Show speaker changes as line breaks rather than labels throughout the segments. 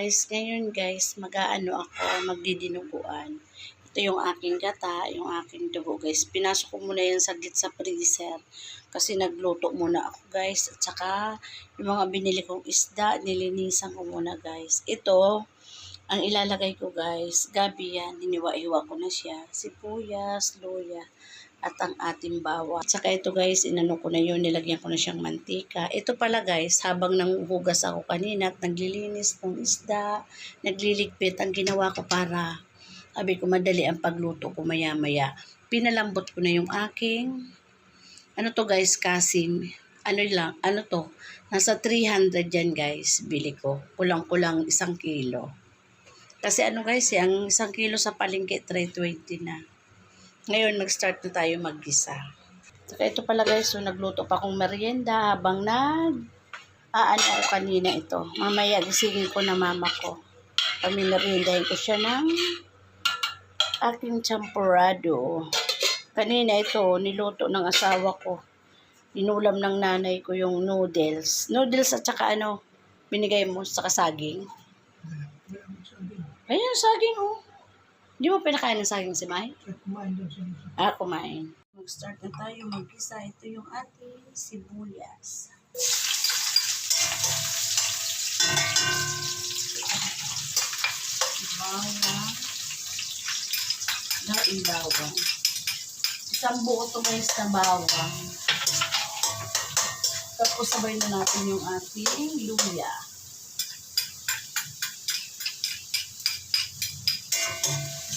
guys, ngayon guys, mag-aano ako, magdidinuguan. Ito yung aking gata, yung aking dugo guys. Pinasok ko muna yan saglit sa freezer kasi nagluto muna ako guys. At saka yung mga binili kong isda, nilinisan ko muna guys. Ito, ang ilalagay ko guys, gabi yan, hiniwa-hiwa ko na siya. Sibuyas, luya, at ang ating bawang. At saka ito guys, inano ko na yun, nilagyan ko na siyang mantika. Ito pala guys, habang nanghugas ako kanina at naglilinis ng isda, nagliligpit, ang ginawa ko para, sabi ko madali ang pagluto ko maya-maya. Pinalambot ko na yung aking, ano to guys, kasing, ano to, nasa 300 yan guys, bili ko. Kulang-kulang 1 kilo. Kasi ano guys, ang 1 kilo sa palengke, 320 na. Ngayon, mag-start na tayo maggisa. Saka ito pala guys, so nagluto pa akong merienda habang ano ako kanina ito. Mamaya gisingin ko na mama ko. Pamimeriendahin ko siya ng aking champurrado. Kanina ito, niluto ng asawa ko. Inulam ng nanay ko yung noodles. Noodles at saka ano, binigay mo sa saging. Ayun, saging oh. Di mo pinakain ng saging si May?
Kumain daw siya.
Kumain. Mag-start na tayo mag-isa. Ito yung ating sibuyas. Bawang. Isang buo to guys na bawang. Tapos sabay na natin yung ating luya.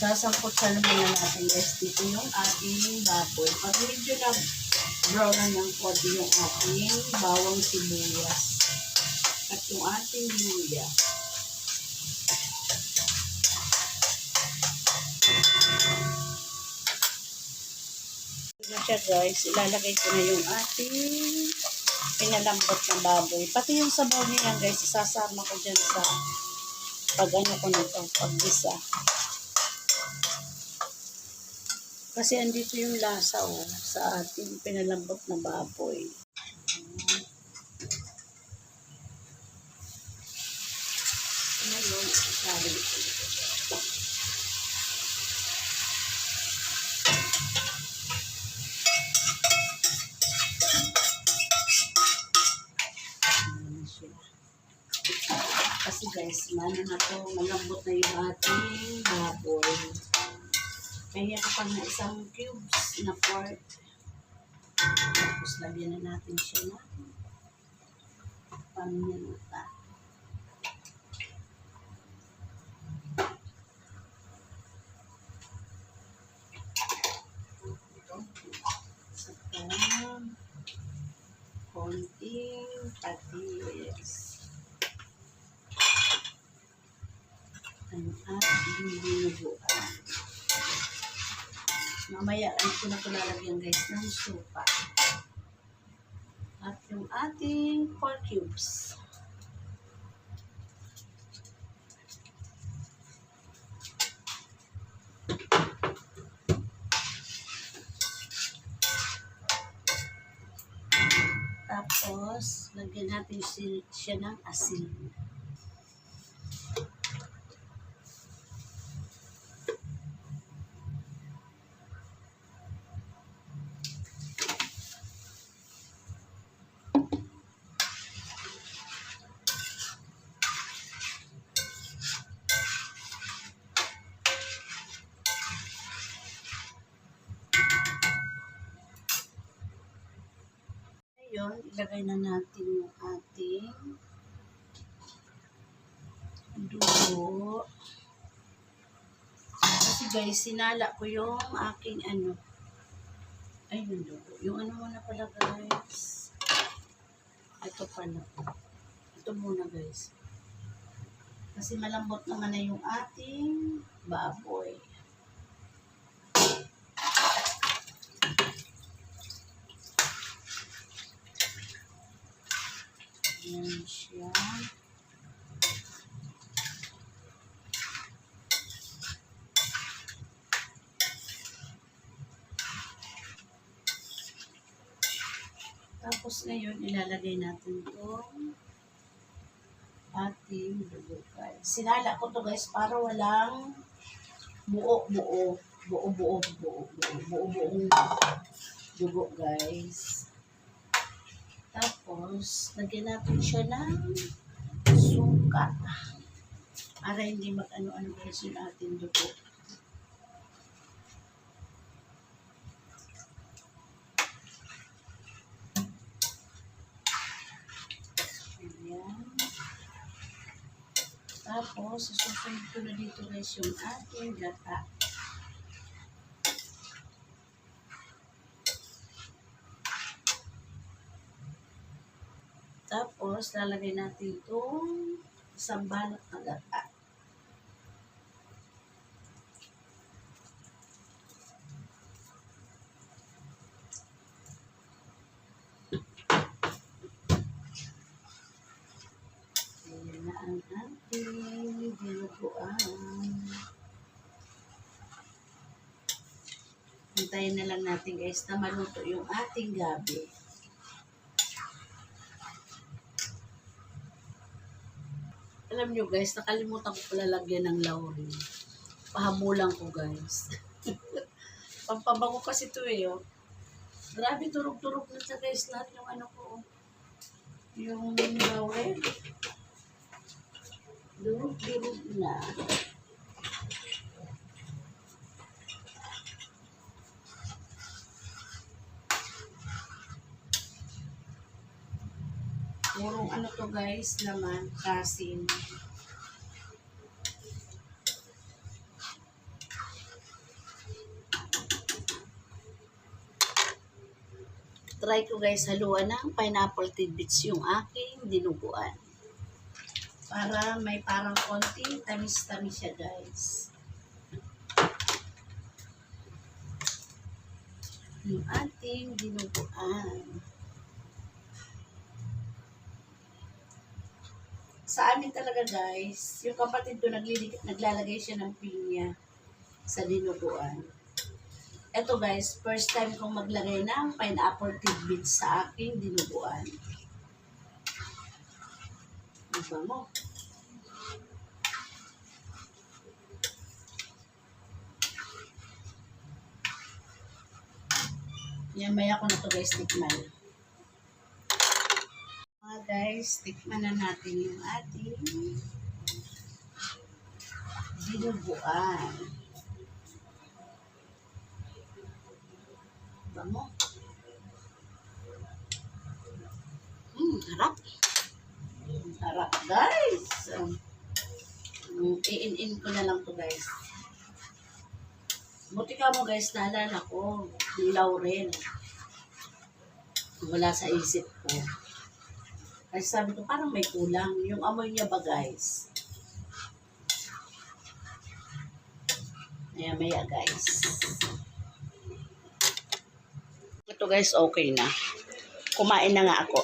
Sasangkot sa naman na natin guys dito yung ating baboy. Pag medyo na-brown na ng konti yung ating bawang sibuyas at yung ating luya. Ito na siya guys. Ilalagay ko na yung ating pinalambot na baboy. Pati yung sabaw niya guys, isasama ko dyan sa pag-ano ko na ito, pag-gisa. Kasi andito yung lasa sa ating pinalambot na baboy. Ngayon, isabi ko. Kasi guys, malambot na yung ating baboy. Kaya kapag na 1 cubes na pork, tapos lagyan na natin siya na paminta. Saka konting patis. Ang ating dinuguan. Mamaya, ko na lalagyan guys ng supa. At yung ating 4 cubes. Tapos, lagyan natin siya ng asin. Ngayon, ilagay na natin yung ating dugo. Kasi guys, sinala ko yung aking yung dugo. Yung muna pala guys. Ito pala. Ito muna guys. Kasi malambot naman na yung ating baboy. Ayan siya. Tapos ngayon, ilalagay natin itong ating dugo guys. Sinala ko to guys para walang buo-buo. Buo-buong dugo guys. Tapos, lagyan natin siya ng suka. Para hindi mag-ano-ano guys yung ating dugo. Ayan. Tapos, susunod ko na dito guys yung ating gata. Tapos, lalagay natin itong isang balot na gata. Ayan na ang ating dinuguan. Hintayin na lang natin guys na maluto yung ating gabi. Alam nyo guys, nakalimutan ko pala lagyan ng laurel. Pahamulan ko guys. Pampabango kasi ito eh. Oh. Grabe, turog-turog na sa guys lahat yung ano ko. Yung laurel. Durog-durog na. Purong ano to guys, laman, kasin. Try ko guys haluan ng pineapple tidbits yung aking dinuguan. Para may parang konting tamis-tamis siya guys. Yung ating dinuguan. Sa amin talaga guys, yung kapatid ko naglalagay siya ng pinya sa dinuguan. Eto guys, first time kong maglagay ng pineapple tidbits sa aking dinuguan. Diba mo? Yan, maya ko na to guys, tikman. Guys, tikman na natin yung ating dinuguan. Bango. Harap. Harap guys. I-in ko na lang to guys. Buti ka mo guys, naalala ko yung laurel. Wala sa isip ko. Kasi sabi ko, parang may kulang. Yung amoy niya ba, guys? Maya-maya, guys. Ito, guys, okay na. Kumain na nga ako.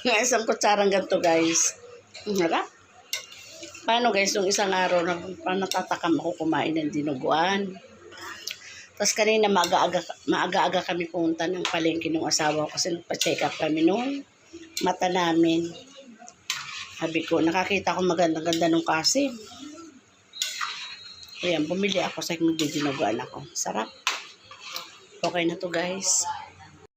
Ng isang kutsarang ganito, guys. Ang harap. Paano, guys, yung isang araw na natatakam ako kumain ng dinuguan. Tapos kanina, maaga-aga kami pumunta ng palengke ng asawa ko kasi nagpa-check up kami noon. Mata namin. Sabi ko, nakakita ko magandang-ganda nung kasim. Ayan, bumili ako sa magdidinuguan ako. Sarap. Okay na to guys.